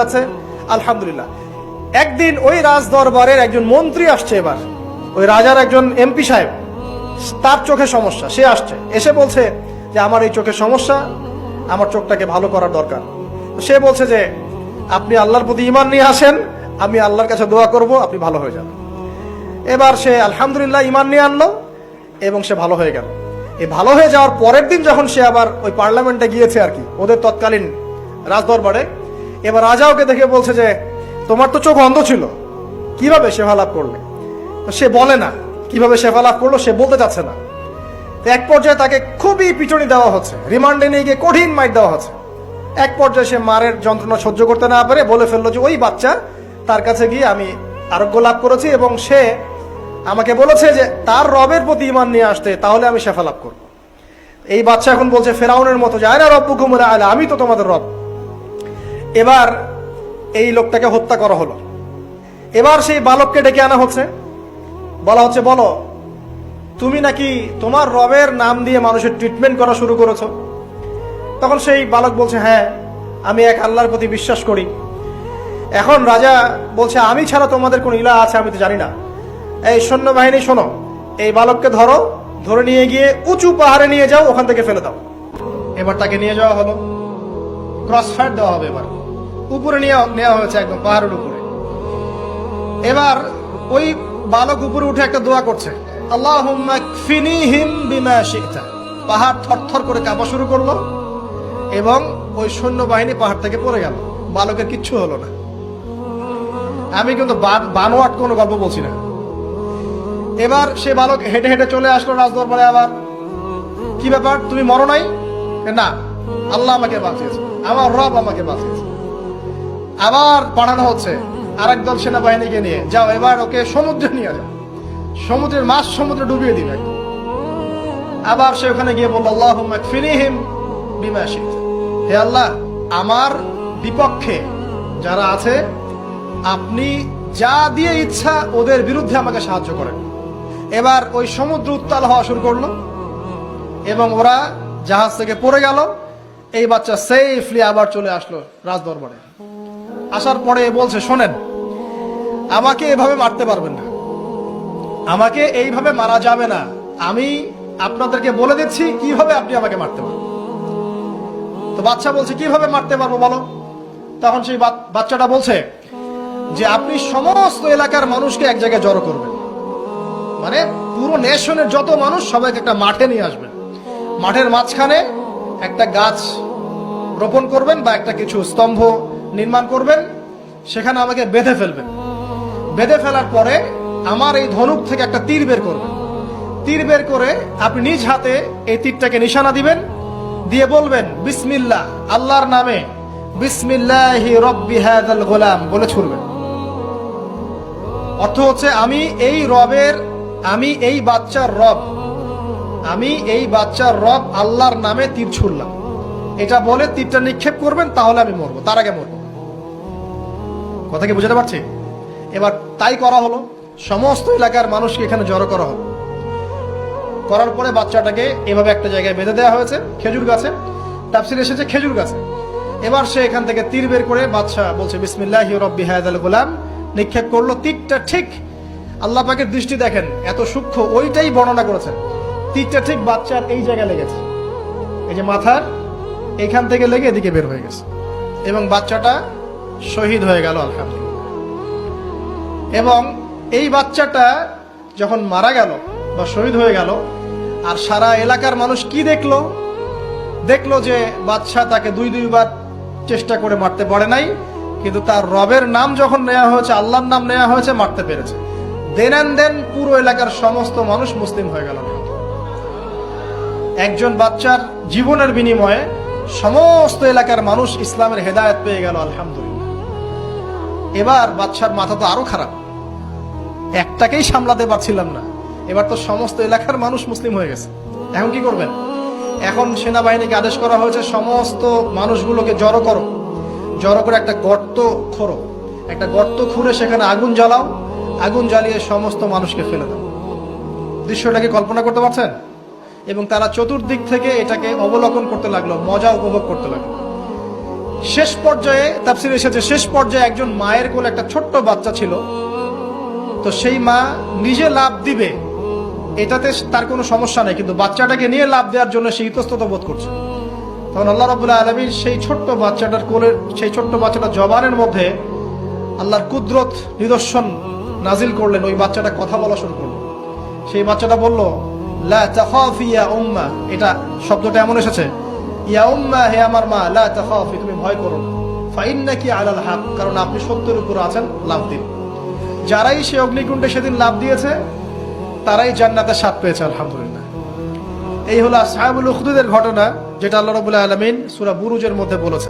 আছে, আলহামদুলিল্লাহ। একদিন ওই রাজ দরবারের একজন মন্ত্রী আসছে, এবার ওই রাজার একজন এমপি সাহেব, তার চোখে সমস্যা, সে আসছে, এসে বলছে যে আমার এই চোখের সমস্যা, আমার চোখটাকে ভালো করার দরকার। সে বলছে যে আপনি আল্লাহর প্রতি ঈমান নিয়ে আসেন, আমি আল্লাহর কাছে দোয়া করব, আপনি ভালো হয়ে যাবেন। এবার সে আলহামদুলিল্লাহ ঈমান নিয়ে আনলো এবং সে ভালো হয়ে গেল। এই ভালো হয়ে যাওয়ার পরের দিন যখন সে আবার ওই পার্লামেন্টে গিয়েছে আর কি, ওদের তৎকালীন রাজদরবারে, এবার রাজা ওকে দেখে বলছে যে তোমার তো চোখ অন্ধ ছিল, কিভাবে শেফা লাভ করলে? তো সে বলে না কিভাবে শেফা লাভ করলো, সে বলতে চাচ্ছে না। তো এক পর্যায়ে তাকে খুবই পিটুনি দেওয়া হচ্ছে, রিমান্ডে নিয়ে গিয়ে কঠিন মাইর দেওয়া হচ্ছে। এক পর্যায়ে সে মারের যন্ত্রণা সহ্য করতে না পারে বলে ফেললো যে ওই বাচ্চা, তার কাছে গিয়ে আমি আরোগ্য লাভ করেছি এবং সে আমাকে বলেছে যে তার রবের প্রতি ঈমান নিয়ে আসতে, তাহলে আমি শেফা লাভ করব। এই বাচ্চা এখন বলছে ফেরাউনের মতো যে আয়না রব্বুকুমুল আ'লা, আমি তো তোমাদের রব। এবার এই লোকটাকে হত্যা করা হলো। এবার সেই বালককে ডেকে আনা হচ্ছে, বলা হচ্ছে বলো তুমি নাকি তোমার রবের নাম দিয়ে মানুষের ট্রিটমেন্ট করা শুরু করেছো? তখন সেই বালক বলছে হ্যাঁ, আমি এক আল্লাহর প্রতি বিশ্বাস করি। এখন রাজা বলছে আমি ছাড়া তোমাদের কোন ইলাহ আছে আমি তো জানি না। এই সৈন্যবাহিনী শোনো, এই বালককে ধরো, ধরে নিয়ে গিয়ে উঁচু পাহাড়ে নিয়ে যাও, ওখান থেকে ফেলে দাও। এবার তাকে নিয়ে যাওয়া হলো, ক্রস ফায়ার দেওয়া হবে, এবার উপরে নিয়ে নেওয়া হয়েছে, একদম পাহাড়ের উপরে। এবার ওই বালক উপরে উঠে একটা দোয়া করছে, আল্লাহুম্মা কফিনিহিম বিমা শি'তা। পাহাড় থরথর করে কাঁপা শুরু করলো এবং ওই সৈন্যবাহিনী পাহাড় থেকে পড়ে গেল, বালকের কিচ্ছু হলো না। আমি কিন্তু বানোয়াট কোনো গল্প বলছি না। এবার সে বালক হেঁটে হেঁটে চলে আসলো রাজদরবারে। আবার কি ব্যাপার, তুমি মরো নাই? না, আল্লাহ আমাকে বাঁচিয়েছে, আমার রব আমাকে বাঁচিয়েছে। আবার পাঠানো হচ্ছে আরেক দল সেনাবাহিনীকে নিয়ে, যাও এবার ওকে সমুদ্রে নিয়ে যাও, সমুদ্রের মাছ সমুদ্রে ডুবিয়ে দিবে। আবার সে ওখানে গিয়ে বলল আল্লাহুম্মা কফিনিহিম বিমা শি'তা, হে আল্লাহ আমার বিপক্ষে যারা আছে আপনি যা দিয়ে ইচ্ছা ওদের বিরুদ্ধে আমাকে সাহায্য করেন। এবার ওই সমুদ্র উত্তাল হওয়া শুরু করলো এবং ওরা জাহাজ থেকে পড়ে গেল। এই বাচ্চা সেফলি আবার চলে আসলো রাজদরবারে। আসার পরে বলছে শোনেন, আমাকে এভাবে মারতে পারবেন না, আমাকে এইভাবে মারা যাবে না, আমি আপনাদেরকে বলে দিচ্ছি কিভাবে আপনি আমাকে মারতে পারবেন। তো বাচ্চা বলছে কিভাবে মারতে পারবো বলো। তখন সেই বাচ্চাটা বলছে যে আপনি সমস্ত এলাকার মানুষকে এক জায়গায় জড়ো করবেন, মানে পুরো নেশনের যত মানুষ সবাইকে একটা মাঠে নিয়ে আসবেন, মাঠের মাঝখানে একটা গাছ রোপণ করবেন বা একটা কিছু স্তম্ভ নির্মাণ করবেন, সেখানে আমাকে বেঁধে ফেলবেন। বেঁধে ফেলার পরে আমার এই ধনুক থেকে একটা তীর বের করবেন, তীর বের করে আপনি নিজ হাতে এই তীরটাকে নিশানা দিবেন, দিয়ে বলবেন বিসমিল্লাহ, আল্লাহর নামে, বিসমিল্লাহি রব্বি হাযাল গোলাম বলে ছুড়বেন। অর্থ হচ্ছে আমি এই রবের, আমি এই বাচ্চার রব, আমি এই বাচ্চার রব আল্লাহর নামে তীর ছুড়লাম, এটা বলে তীরটা নিক্ষেপ করবেন, তাহলে আমি মরবো, তার আগে মরবো। কথা কি বুঝতে পারছি? এবার তাই করা হলো, সমস্ত এলাকার মানুষকে এখানে জড়ো করা হলো। করার পরে বাচ্চাটাকে এভাবে একটা জায়গায় বেঁধে দেওয়া হয়েছে, খেজুর গাছে, তাফসীরে এসেছে খেজুর গাছে। এবার সে এখান থেকে তীর বের করে বাচ্চা বলছে বিসমিল্লাহি রব্বি হাযাল গোলাম, নিক্ষেপ করলো। তীরটা ঠিক, আল্লাহ পাকের দৃষ্টি দেখেন এত সূক্ষ্ম, ওইটাই বর্ণনা করেছেন। তীরটা ঠিক বাচ্চার এই জায়গায় লেগেছে, এই যে মাথার এখান থেকে লেগে এদিকে বের হয়ে গেছে এবং বাচ্চাটা শহীদ হয়ে গেল আলহামদুলিল্লাহ। এবং এই বাচ্চাটা যখন মারা গেল বা শহীদ হয়ে গেল, আর সারা এলাকার মানুষ কি দেখলো, দেখলো যে বাচ্চা তাকে দুইবার চেষ্টা করে মারতে পারে নাই, কিন্তু তার রবের নাম যখন নেওয়া হয়েছে, আল্লাহর নাম নেওয়া হয়েছে, মারতে পেরেছে। দেন পুরো এলাকার সমস্ত মানুষ মুসলিম হয়ে গেল। একজন বাচ্চার জীবনের বিনিময়ে সমস্ত এলাকার মানুষ ইসলামের হেদায়েত পেয়ে গেল আলহামদুলিল্লাহ। এবার বাচ্চার মাথা তো আরো খারাপ, একটাকেই সামলাতে পারছিলাম না, এবার তো সমস্ত এলাকার মানুষ মুসলিম হয়ে গেছে। এখন কি করবেন? এখন সেনাবাহিনীকে আদেশ করা হয়েছে সমস্ত মানুষগুলোকে জড়ো করো, জড়ো করে একটা গর্ত খোঁড়ো, একটা গর্ত খুঁড়ে সেখানে আগুন জ্বালাও, আগুন জ্বালিয়ে সমস্ত মানুষকে ফেলে দাও। দৃশ্যটাকে কল্পনা করতে পারছেন? এবং তারা চতুর্দিক থেকে এটাকে অবলোকন করতে লাগলো, মজা উপভোগ করতে লাগলো। শেষ পর্যায়ে তাফসীরে এসেছে, শেষ পর্যায়ে একজন মায়ের কোলে একটা ছোট্ট বাচ্চা ছিল, তো সেই মা নিজে লাভ দিবে এটাতে তার কোনো সমস্যা নেই, কিন্তু বাচ্চাটাকে নিয়ে লাভ দেওয়ার জন্য সে ইতস্তত বোধ করছে। তখন আল্লাহ রাব্বুল আলামিন সেই ছোট্ট বাচ্চাটার কোলে, সেই ছোট্ট বাচ্চাটার জবানের মধ্যে আল্লাহর কুদরত নিদর্শন নাজিল করলেন। ওই বাচ্চাটা কথা বলা শুরু করলো। সেই বাচ্চাটা বলল, লা তাখাফি ইয়া উম্মা, এটা শব্দটা এমন এসেছে, ইয়া উম্মা, হে আমার মা, লা তাখাফি, তুমি ভয় করো না, ফাইন্নাকি আলাল হক, কারণ আপনি সত্যের উপর আছেন, লাভ দিন। যারাই সে অগ্নিকুণ্ডে সেদিন লাভ দিয়েছে তারাই জান্নাতের স্বাদ পেয়েছে, আলহামদুলিল্লাহ। এই হলো আসহাবুল উখদুদের ঘটনা, যেটা আল্লাহ রাব্বুল আলামিন সূরা বুরুজের মধ্যে বলেছেন।